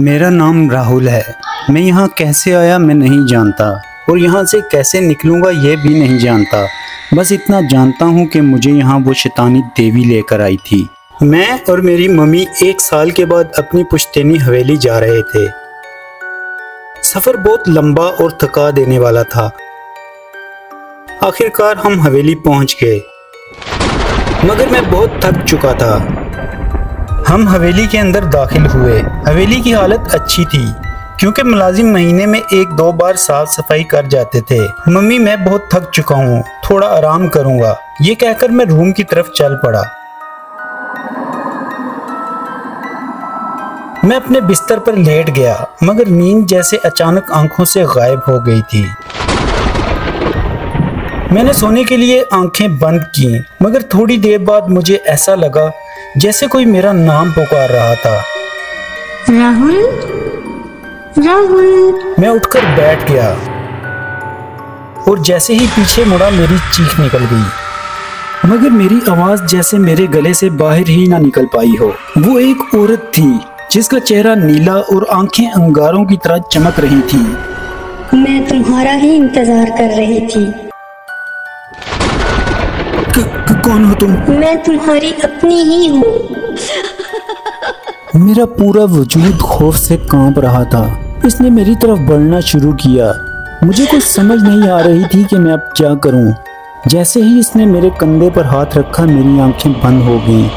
मेरा नाम राहुल है। मैं यहाँ कैसे आया मैं नहीं जानता और यहाँ से कैसे निकलूँगा ये भी नहीं जानता। बस इतना जानता हूँ कि मुझे यहाँ वो शैतानी देवी लेकर आई थी। मैं और मेरी मम्मी 1 साल के बाद अपनी पुश्तैनी हवेली जा रहे थे। सफ़र बहुत लंबा और थका देने वाला था। आखिरकार हम हवेली पहुँच गए, मगर मैं बहुत थक चुका था। हम हवेली के अंदर दाखिल हुए। हवेली की हालत अच्छी थी क्योंकि मुलाजिम महीने में 1-2 बार साफ सफाई कर जाते थे। मम्मी मैं बहुत थक चुका हूँ, थोड़ा आराम करूँगा, ये कहकर मैं रूम की तरफ चल पड़ा। मैं अपने बिस्तर पर लेट गया, मगर नींद जैसे अचानक आंखों से गायब हो गई थी। मैंने सोने के लिए आंखें बंद की, मगर थोड़ी देर बाद मुझे ऐसा लगा जैसे कोई मेरा नाम पुकार रहा था। राहुल, राहुल। मैं उठकर बैठ गया और जैसे ही पीछे मुड़ा मेरी चीख निकल गई, मगर मेरी आवाज जैसे मेरे गले से बाहर ही ना निकल पाई हो। वो एक औरत थी जिसका चेहरा नीला और आंखें अंगारों की तरह चमक रही थी। मैं तुम्हारा ही इंतजार कर रही थी। कौन हो तुम? मैं तुम्हारी अपनी ही हूँ। मेरा पूरा वजूद खौफ से कांप रहा था। इसने मेरी तरफ बढ़ना शुरू किया। मुझे कुछ समझ नहीं आ रही थी कि मैं अब क्या करूं। जैसे ही इसने मेरे कंधे पर हाथ रखा मेरी आंखें बंद हो गईं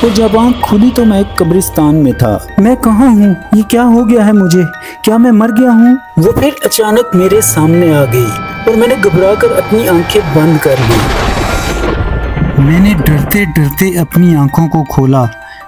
और जब आंख खुली तो मैं एक कब्रिस्तान में था। मैं कहाँ हूँ? ये क्या हो गया है मुझे? क्या मैं मर गया हूँ? वो फिर अचानक मेरे सामने आ गई और मैंने घबराकर अपनी आंखें बंद कर ली। मैंने डरते डरते अपनी आंखों को खोला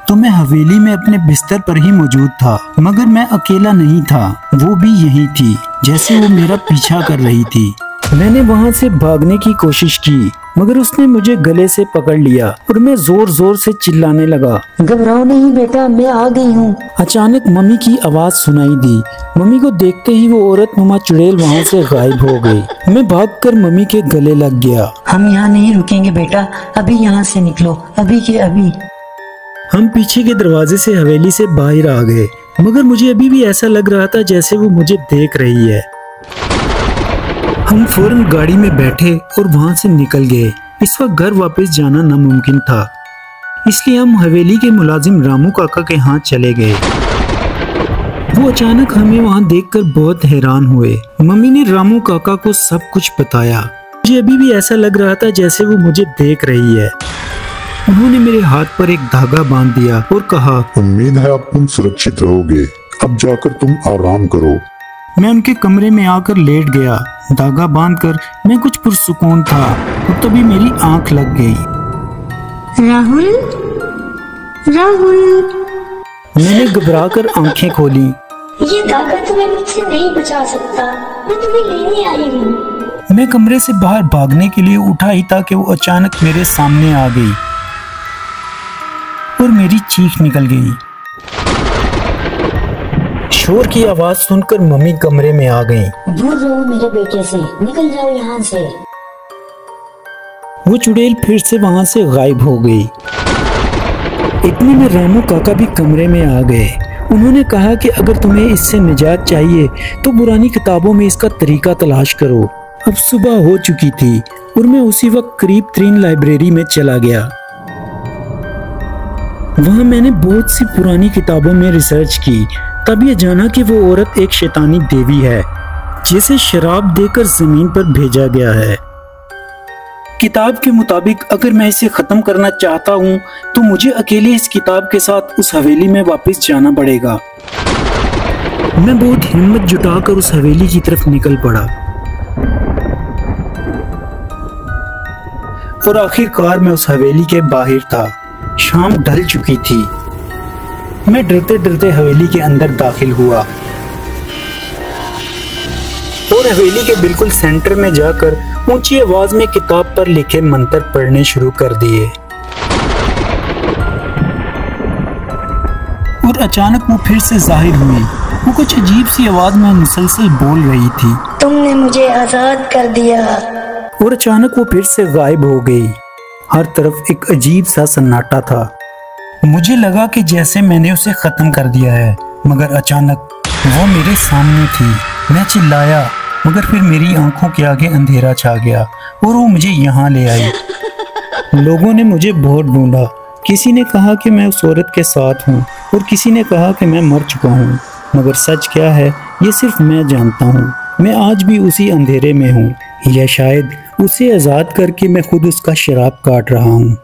तो मैं हवेली में अपने बिस्तर पर ही मौजूद था, मगर मैं अकेला नहीं था। वो भी यही थी, जैसे वो मेरा पीछा कर रही थी। मैंने वहाँ से भागने की कोशिश की, मगर उसने मुझे गले से पकड़ लिया और मैं जोर जोर से चिल्लाने लगा, घबराओ नहीं बेटा, मैं आ गई हूँ। अचानक मम्मी की आवाज सुनाई दी। मम्मी को देखते ही वो औरत नुमा चुड़ैल वहाँ से गायब हो गई। मैं भागकर मम्मी के गले लग गया। हम यहाँ नहीं रुकेंगे बेटा, अभी यहाँ से निकलो, अभी के अभी। हम पीछे के दरवाजे से हवेली से बाहर आ गए, मगर मुझे अभी भी ऐसा लग रहा था जैसे वो मुझे देख रही है। हम फौरन गाड़ी में बैठे और वहां से निकल गए। इस वक्त घर वापस जाना नामुमकिन था, इसलिए हम हवेली के मुलाजिम रामू काका के यहाँ चले गए। वो अचानक हमें वहां देखकर बहुत हैरान हुए। मम्मी ने रामू काका को सब कुछ बताया। मुझे अभी भी ऐसा लग रहा था जैसे वो मुझे देख रही है। उन्होंने मेरे हाथ पर एक धागा बांध दिया और कहा, उम्मीद है अब तुम सुरक्षित रहोगे, अब जाकर तुम आराम करो। मैं उनके कमरे में आकर लेट गया। धागा बांधकर मैं कुछ पुरसुकून था और तभी मेरी आंख लग गई। राहुल, राहुल। मैंने घबराकर आंखें खोली। ये धागा तुम्हें मुझसे नहीं बचा सकता, मैं तुम्हें लेने आई हूँ। मैं कमरे से बाहर भागने के लिए उठा ही था कि वो अचानक मेरे सामने आ गई और मेरी चीख निकल गई। शोर की आवाज सुनकर मम्मी कमरे में आ गईं। दूर रहो मेरे बेटे से, निकल जाओ यहाँ से। वो चुड़ैल फिर से वहां से गायब हो गई। इतने में रामू काका भी कमरे में आ गए। उन्होंने कहा कि अगर तुम्हें इससे निजात चाहिए तो पुरानी किताबों में इसका तरीका तलाश करो। अब सुबह हो चुकी थी और मैं उसी वक्त करीब तरीन लाइब्रेरी में चला गया। वहां मैंने बहुत सी पुरानी किताबों में रिसर्च की, तब ये जाना कि वो औरत एक शैतानी देवी है जिसे शराब देकर जमीन पर भेजा गया है। किताब के मुताबिक अगर मैं इसे खत्म करना चाहता हूँ तो मुझे अकेले इस किताब के साथ उस हवेली में वापस जाना पड़ेगा। मैं बहुत हिम्मत जुटाकर उस हवेली की तरफ निकल पड़ा और आखिरकार मैं उस हवेली के बाहर था। शाम ढल चुकी थी। मैं डरते डरते हवेली के अंदर दाखिल हुआ और हवेली के बिल्कुल सेंटर में जाकर ऊंची आवाज में किताब पर लिखे मंत्र पढ़ने शुरू कर दिए और अचानक वो फिर से जाहिर हुई। वो कुछ अजीब सी आवाज में मुसलसल बोल रही थी, तुमने मुझे आजाद कर दिया। और अचानक वो फिर से गायब हो गई। हर तरफ एक अजीब सा सन्नाटा था। मुझे लगा कि जैसे मैंने उसे खत्म कर दिया है, मगर अचानक वो मेरे सामने थी। मैं चिल्लाया मगर फिर मेरी आंखों के आगे अंधेरा छा गया और वो मुझे यहाँ ले आई। लोगों ने मुझे बहुत ढूंढा। किसी ने कहा कि मैं उस औरत के साथ हूँ और किसी ने कहा कि मैं मर चुका हूँ, मगर सच क्या है ये सिर्फ मैं जानता हूँ। मैं आज भी उसी अंधेरे में हूँ, या शायद उसे आज़ाद करके मैं खुद उसका शराब काट रहा हूँ।